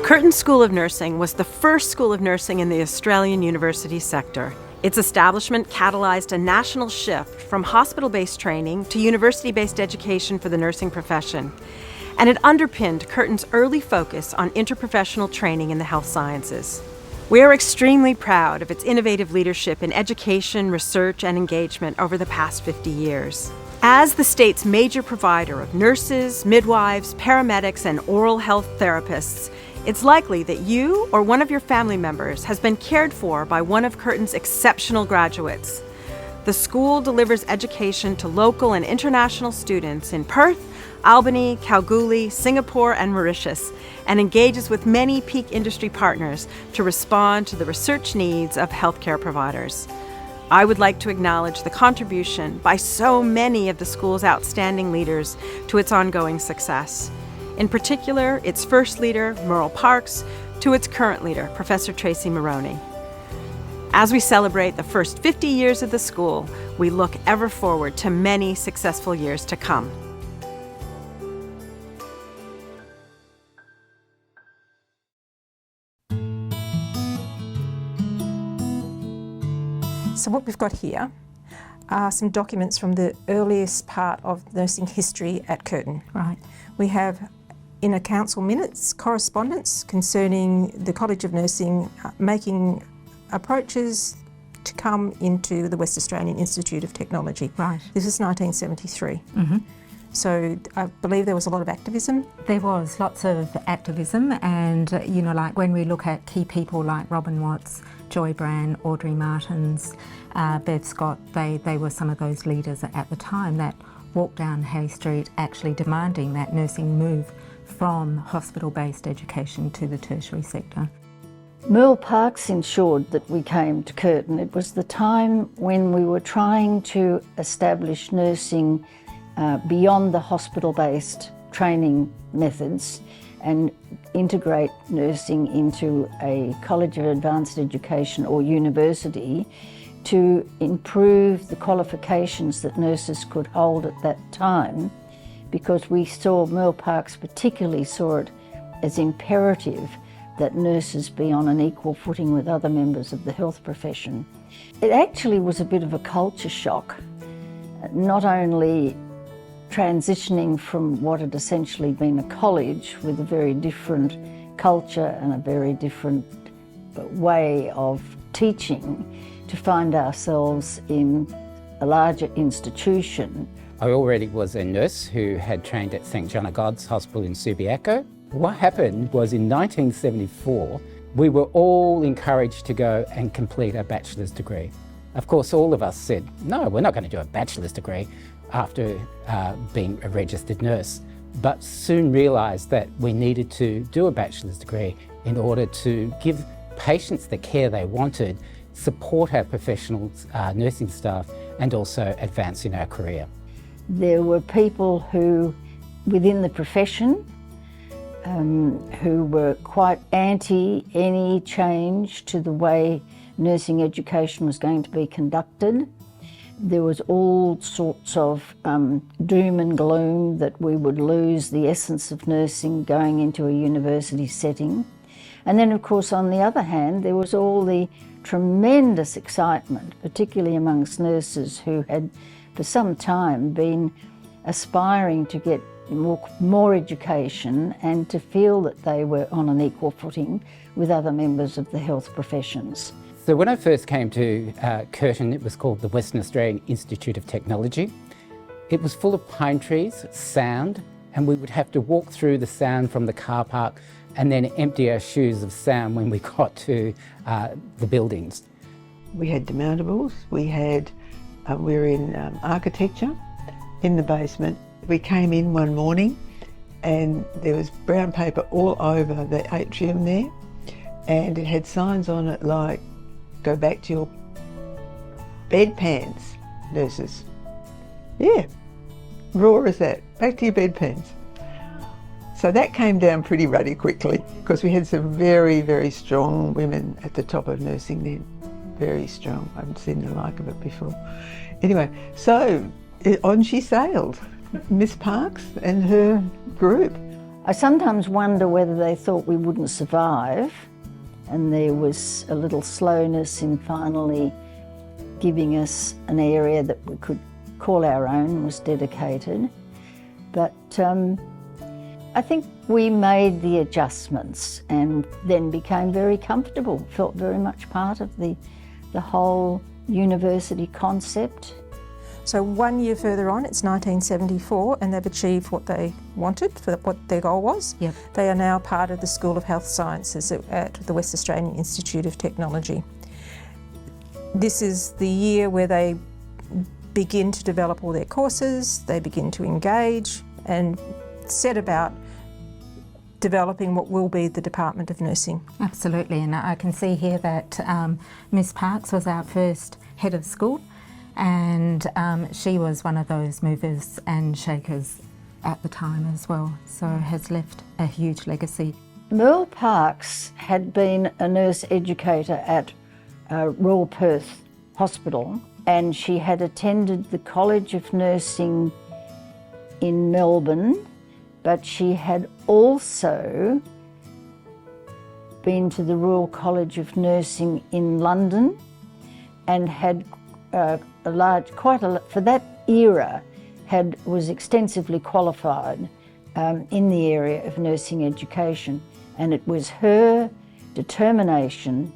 Curtin School of Nursing was the first school of nursing in the Australian university sector. Its establishment catalyzed a national shift from hospital-based training to university-based education for the nursing profession, and it underpinned Curtin's early focus on interprofessional training in the health sciences. We are extremely proud of its innovative leadership in education, research, and engagement over the past 50 years. As the state's major provider of nurses, midwives, paramedics, and oral health therapists, it's likely that you or one of your family members has been cared for by one of Curtin's exceptional graduates. The school delivers education to local and international students in Perth, Albany, Kalgoorlie, Singapore, and Mauritius, and engages with many peak industry partners to respond to the research needs of healthcare providers. I would like to acknowledge the contribution by so many of the school's outstanding leaders to its ongoing success. In particular, its first leader, Merle Parks, to its current leader, Professor Tracy Moroney. As we celebrate the first 50 years of the school, we look ever forward to many successful years to come. So what we've got here are some documents from the earliest part of nursing history at Curtin. Right. We have in a council minutes correspondence concerning the College of Nursing making approaches to come into the West Australian Institute of Technology. Right. This is 1973. Mm-hmm. So I believe there was a lot of activism. There was lots of activism, and like when we look at key people like Robin Watts, Joy Brand, Audrey Martins, Bev Scott, they were some of those leaders at the time that walked down Hay Street actually demanding that nursing move from hospital-based education to the tertiary sector. Merle Parks ensured that we came to Curtin. It was the time when we were trying to establish nursing beyond the hospital-based training methods and integrate nursing into a College of Advanced Education or university to improve the qualifications that nurses could hold at that time, because we saw, Merle Parks particularly saw it as imperative that nurses be on an equal footing with other members of the health profession. It actually was a bit of a culture shock, not only transitioning from what had essentially been a college with a very different culture and a very different way of teaching, to find ourselves in a larger institution. I already was a nurse who had trained at St John of God's Hospital in Subiaco. What happened was in 1974, we were all encouraged to go and complete a bachelor's degree. Of course, all of us said, no, we're not going to do a bachelor's degree after being a registered nurse, but soon realised that we needed to do a bachelor's degree in order to give patients the care they wanted, support our professional nursing staff, and also advance in our career. There were people who, within the profession, who were quite anti any change to the way nursing education was going to be conducted. There was all sorts of doom and gloom that we would lose the essence of nursing going into a university setting. And then, of course, on the other hand, there was all the tremendous excitement, particularly amongst nurses who had for some time been aspiring to get more education and to feel that they were on an equal footing with other members of the health professions. So when I first came to Curtin, it was called the Western Australian Institute of Technology. It was full of pine trees, sound, and we would have to walk through the sound from the car park and then empty our shoes of sound when we got to the buildings. We had demountables, we were in architecture in the basement. We came in one morning and there was brown paper all over the atrium there, and it had signs on it like, go back to your bedpans, nurses. Yeah, raw as that, back to your bedpans. So that came down pretty ruddy quickly because we had some very, very strong women at the top of nursing then. Very strong. I haven't seen the like of it before. Anyway, so On she sailed, Miss Parks and her group. I sometimes wonder whether they thought we wouldn't survive, and there was a little slowness in finally giving us an area that we could call our own, was dedicated. But I think we made the adjustments and then became very comfortable, felt very much part of the whole university concept. So 1 year further on, it's 1974, and they've achieved what they wanted, for what their goal was. Yep. They are now part of the School of Health Sciences at the West Australian Institute of Technology. This is the year where they begin to develop all their courses, they begin to engage and set about developing what will be the Department of Nursing. Absolutely, and I can see here that Miss Parks was our first head of school, and she was one of those movers and shakers at the time as well, so has left a huge legacy. Merle Parks had been a nurse educator at Royal Perth Hospital, and she had attended the College of Nursing in Melbourne, but she had also been to the Royal College of Nursing in London and had for that era, was extensively qualified in the area of nursing education. And it was her determination,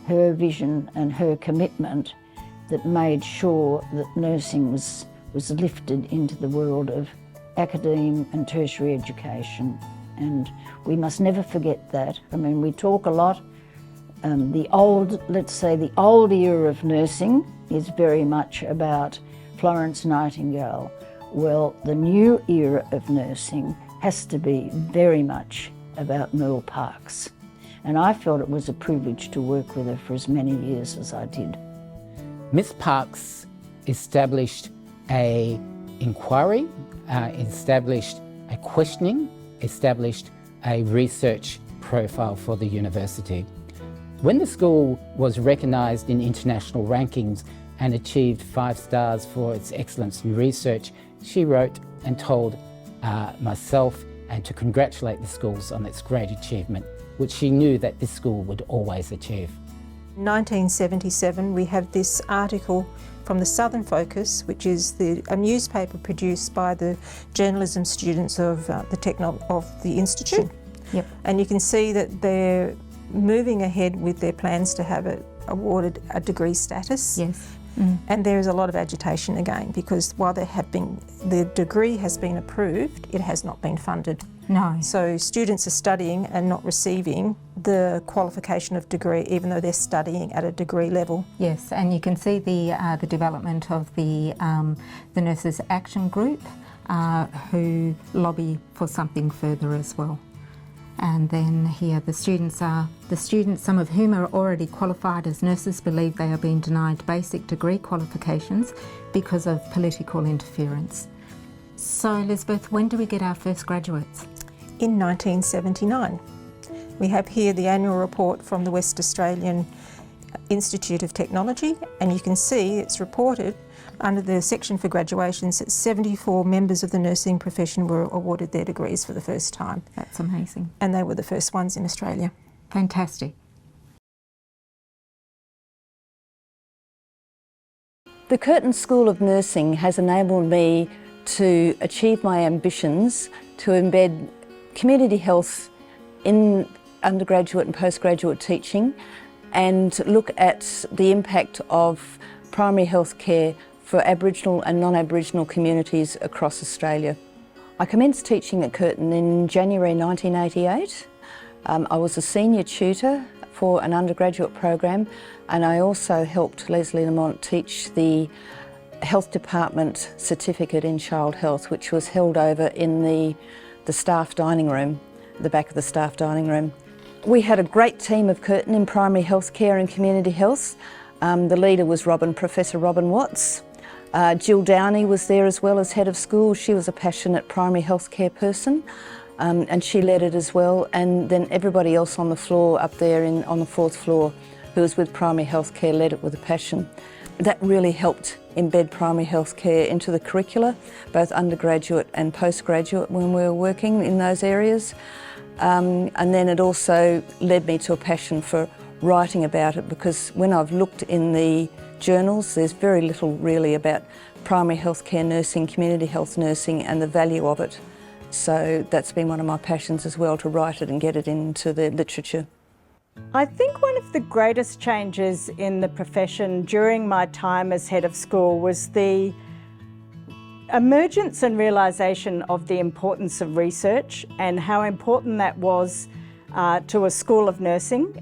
her vision and her commitment that made sure that nursing was lifted into the world of academe and tertiary education. And we must never forget that. I mean, we talk a lot, the old era of nursing is very much about Florence Nightingale. Well, the new era of nursing has to be very much about Merle Parks. And I felt it was a privilege to work with her for as many years as I did. Miss Parks established a inquiry, established a questioning, established a research profile for the university. When the school was recognised in international rankings and achieved 5 stars for its excellence in research, she wrote and told myself and to congratulate the schools on its great achievement, which she knew that this school would always achieve. In 1977, we have this article from the Southern Focus, which is a newspaper produced by the journalism students of the Institute. Yep. And you can see that they're moving ahead with their plans to have it awarded a degree status. Yes. And there is a lot of agitation again, because while the degree has been approved, it has not been funded. No. So students are studying and not receiving the qualification of degree, even though they're studying at a degree level. Yes, and you can see the development of the Nurses Action Group, who lobby for something further as well. And then here the students, some of whom are already qualified as nurses, believe they are being denied basic degree qualifications because of political interference. So Elizabeth, when do we get our first graduates? In 1979. We have here the annual report from the West Australian Institute of Technology, and you can see it's reported under the section for graduations that 74 members of the nursing profession were awarded their degrees for the first time. That's amazing. And they were the first ones in Australia. Fantastic. The Curtin School of Nursing has enabled me to achieve my ambitions to embed community health in undergraduate and postgraduate teaching and look at the impact of primary health care for Aboriginal and non-Aboriginal communities across Australia. I commenced teaching at Curtin in January 1988. I was a senior tutor for an undergraduate program, and I also helped Leslie Lamont teach the Health Department certificate in child health, which was held over in the staff dining room, the back of the staff dining room. We had a great team of Curtin in primary health care and community health. The leader was Professor Robin Watts. Jill Downey was there as well as head of school. She was a passionate primary health care person, and she led it as well. And then everybody else on the floor up there on the 4th floor who was with primary health care led it with a passion. that really helped embed primary health care into the curricula, both undergraduate and postgraduate when we were working in those areas. And then it also led me to a passion for writing about it, because when I've looked in the journals, there's very little really about primary health care nursing, community health nursing and the value of it. So that's been one of my passions as well, to write it and get it into the literature. I think one of the greatest changes in the profession during my time as head of school was the emergence and realisation of the importance of research and how important that was to a school of nursing,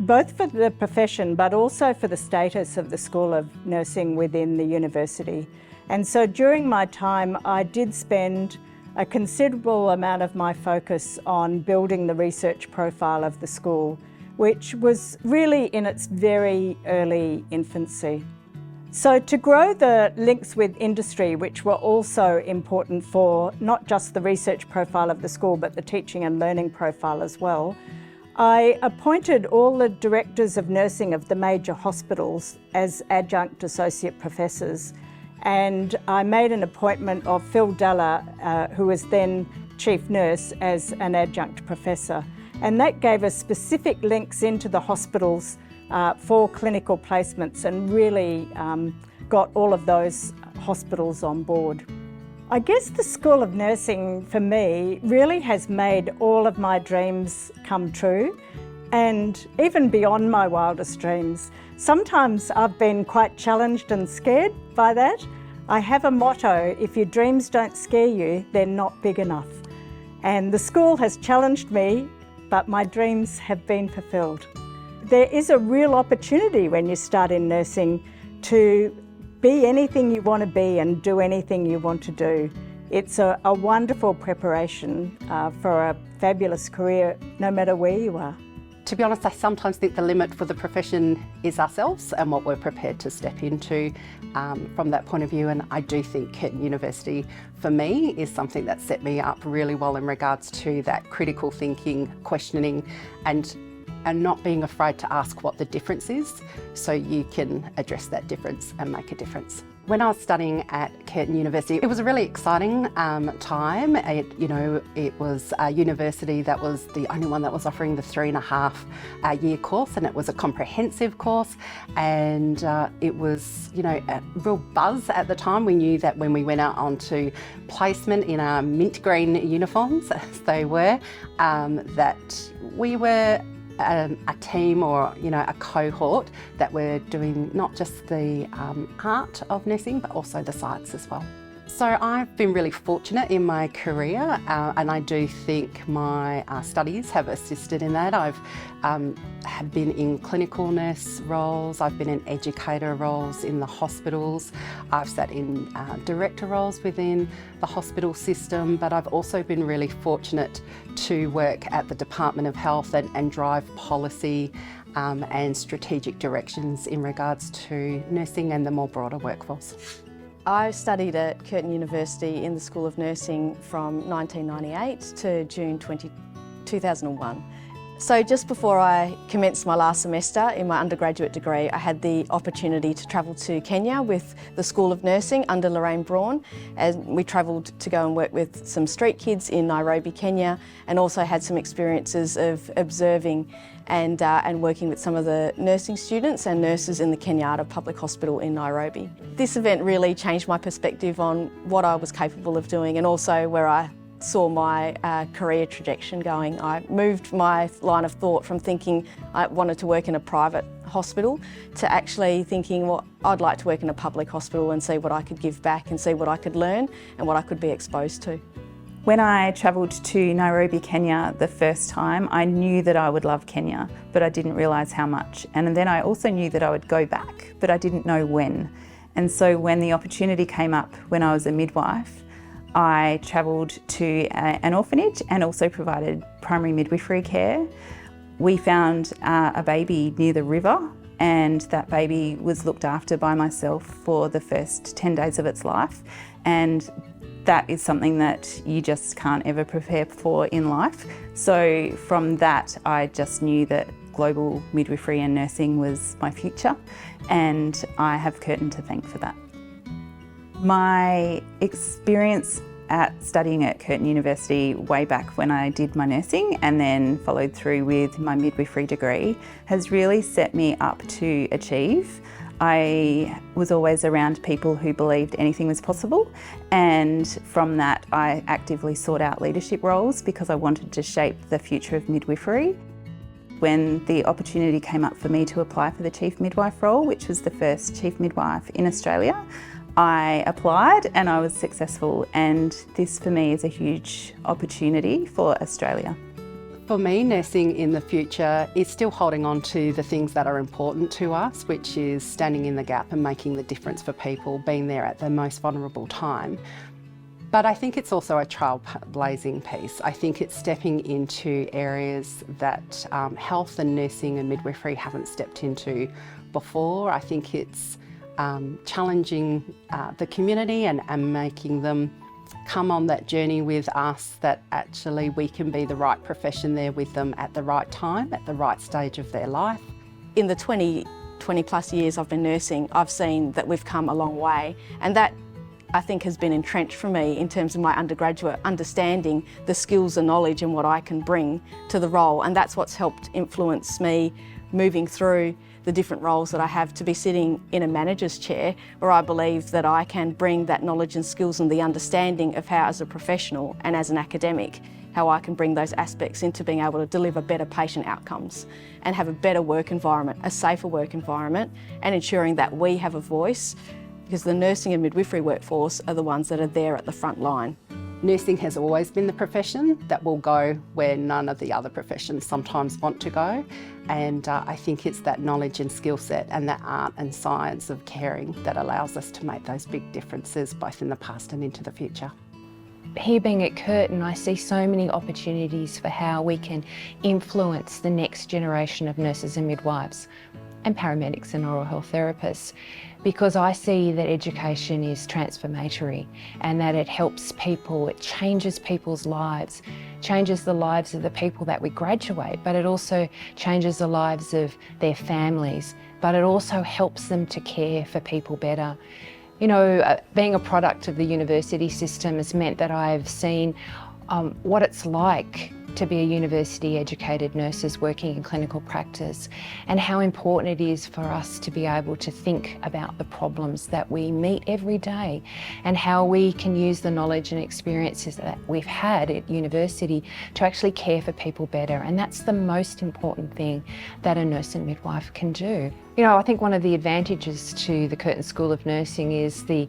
both for the profession but also for the status of the School of Nursing within the university. And so during my time I did spend a considerable amount of my focus on building the research profile of the school, which was really in its very early infancy. So to grow the links with industry, which were also important for not just the research profile of the school, but the teaching and learning profile as well, I appointed all the directors of nursing of the major hospitals as adjunct associate professors. And I made an appointment of Phil Dalla, who was then chief nurse, as an adjunct professor. And that gave us specific links into the hospitals for clinical placements, and really got all of those hospitals on board. I guess the School of Nursing for me really has made all of my dreams come true, and even beyond my wildest dreams. Sometimes I've been quite challenged and scared by that. I have a motto: if your dreams don't scare you, they're not big enough. And the school has challenged me, but my dreams have been fulfilled. There is a real opportunity when you start in nursing to be anything you want to be and do anything you want to do. It's a wonderful preparation for a fabulous career, no matter where you are. To be honest, I sometimes think the limit for the profession is ourselves and what we're prepared to step into from that point of view. And I do think Curtin University, for me, is something that set me up really well in regards to that critical thinking, questioning, and not being afraid to ask what the difference is, so you can address that difference and make a difference. When I was studying at Curtin University, it was a really exciting time. It was a university that was the only one that was offering the 3.5 year course, and it was a comprehensive course, and it was, a real buzz at the time. We knew that when we went out onto placement in our mint green uniforms, as they were, that we were a team, or a cohort that were doing not just the art of nursing but also the science as well. So I've been really fortunate in my career, and I do think my studies have assisted in that. I've have been in clinical nurse roles, I've been in educator roles in the hospitals, I've sat in director roles within the hospital system, but I've also been really fortunate to work at the Department of Health and drive policy and strategic directions in regards to nursing and the more broader workforce. I studied at Curtin University in the School of Nursing from 1998 to June 2001. So just before I commenced my last semester in my undergraduate degree, I had the opportunity to travel to Kenya with the School of Nursing under Lorraine Braun, and we travelled to go and work with some street kids in Nairobi, Kenya, and also had some experiences of observing and working with some of the nursing students and nurses in the Kenyatta Public Hospital in Nairobi. This event really changed my perspective on what I was capable of doing, and also where I saw my career trajectory going. I moved my line of thought from thinking I wanted to work in a private hospital to actually thinking, well, I'd like to work in a public hospital and see what I could give back and see what I could learn and what I could be exposed to. When I travelled to Nairobi, Kenya the first time, I knew that I would love Kenya, but I didn't realise how much. And then I also knew that I would go back, but I didn't know when. And so when the opportunity came up when I was a midwife, I travelled to an orphanage and also provided primary midwifery care. We found a baby near the river, and that baby was looked after by myself for the first 10 days of its life. And that is something that you just can't ever prepare for in life. So from that, I just knew that global midwifery and nursing was my future, and I have Curtin to thank for that. My experience at studying at Curtin University way back when I did my nursing and then followed through with my midwifery degree has really set me up to achieve. I was always around people who believed anything was possible, and from that I actively sought out leadership roles because I wanted to shape the future of midwifery. When the opportunity came up for me to apply for the Chief Midwife role, which was the first Chief Midwife in Australia, I applied and I was successful, and this for me is a huge opportunity for Australia. For me, nursing in the future is still holding on to the things that are important to us, which is standing in the gap and making the difference for people, being there at their most vulnerable time. But I think it's also a trailblazing piece. I think it's stepping into areas that health and nursing and midwifery haven't stepped into before. I think it's challenging the community and making them come on that journey with us, that actually we can be the right profession there with them at the right time, at the right stage of their life. In the 20 plus years I've been nursing, I've seen that we've come a long way, and that I think has been entrenched for me in terms of my undergraduate understanding the skills and knowledge and what I can bring to the role, and that's what's helped influence me moving through the different roles that I have to be sitting in a manager's chair, where I believe that I can bring that knowledge and skills and the understanding of how as a professional and as an academic, how I can bring those aspects into being able to deliver better patient outcomes and have a better work environment, a safer work environment, and ensuring that we have a voice, because the nursing and midwifery workforce are the ones that are there at the front line. Nursing has always been the profession that will go where none of the other professions sometimes want to go, and I think it's that knowledge and skill set and that art and science of caring that allows us to make those big differences both in the past and into the future. Here being at Curtin, I see so many opportunities for how we can influence the next generation of nurses and midwives and paramedics and oral health therapists, because I see that education is transformatory and that it helps people, it changes people's lives, changes the lives of the people that we graduate, but it also changes the lives of their families, but it also helps them to care for people better. You know, being a product of the university system has meant that I've seen what it's like to be a university educated nurses working in clinical practice, and how important it is for us to be able to think about the problems that we meet every day and how we can use the knowledge and experiences that we've had at university to actually care for people better. And that's the most important thing that a nurse and midwife can do. You know, I think one of the advantages to the Curtin School of Nursing is the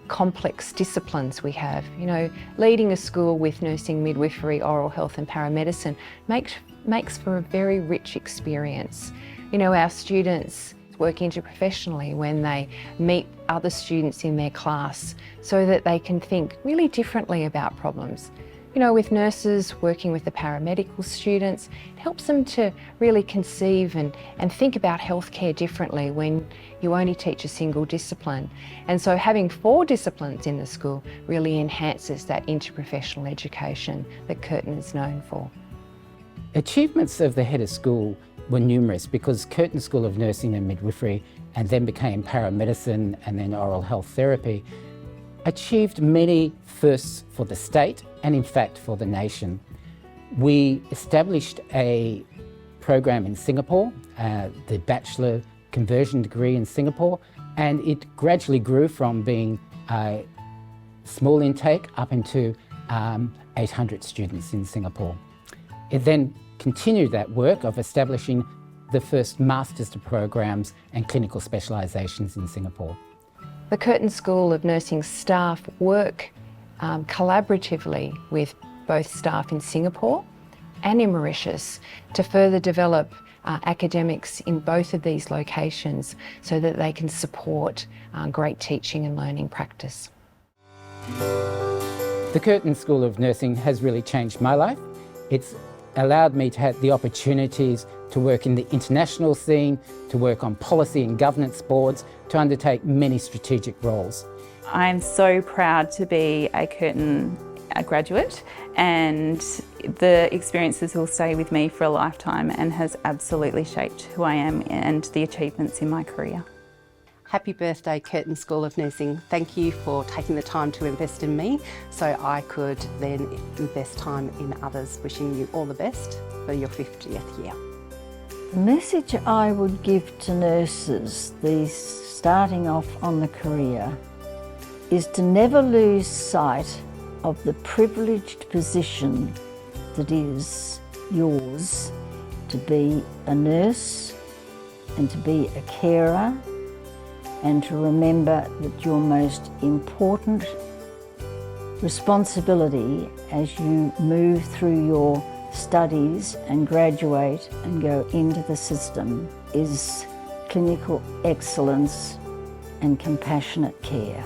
complex disciplines we have. You know, leading a school with nursing, midwifery, oral health and paramedicine makes for a very rich experience. You know, our students work interprofessionally when they meet other students in their class so that they can think really differently about problems. You know, with nurses working with the paramedical students, it helps them to really conceive and think about healthcare differently when you only teach a single discipline. And so having 4 disciplines in the school really enhances that interprofessional education that Curtin is known for. Achievements of the head of school were numerous, because Curtin School of Nursing and Midwifery, and then became paramedicine and then oral health therapy, achieved many firsts for the state and in fact for the nation. We established a program in Singapore, the Bachelor Conversion degree in Singapore, and it gradually grew from being a small intake up into 800 students in Singapore. It then continued that work of establishing the first Master's programs and clinical specialisations in Singapore. The Curtin School of Nursing staff work collaboratively with both staff in Singapore and in Mauritius to further develop academics in both of these locations so that they can support great teaching and learning practice. The Curtin School of Nursing has really changed my life. It's allowed me to have the opportunities to work in the international scene, to work on policy and governance boards, to undertake many strategic roles. I'm so proud to be a Curtin a graduate, and the experiences will stay with me for a lifetime and has absolutely shaped who I am and the achievements in my career. Happy birthday, Curtin School of Nursing. Thank you for taking the time to invest in me so I could then invest time in others. Wishing you all the best for your 50th year. The message I would give to nurses, these starting off on the career, is to never lose sight of the privileged position that is yours to be a nurse and to be a carer, and to remember that your most important responsibility as you move through your studies and graduate and go into the system is clinical excellence and compassionate care.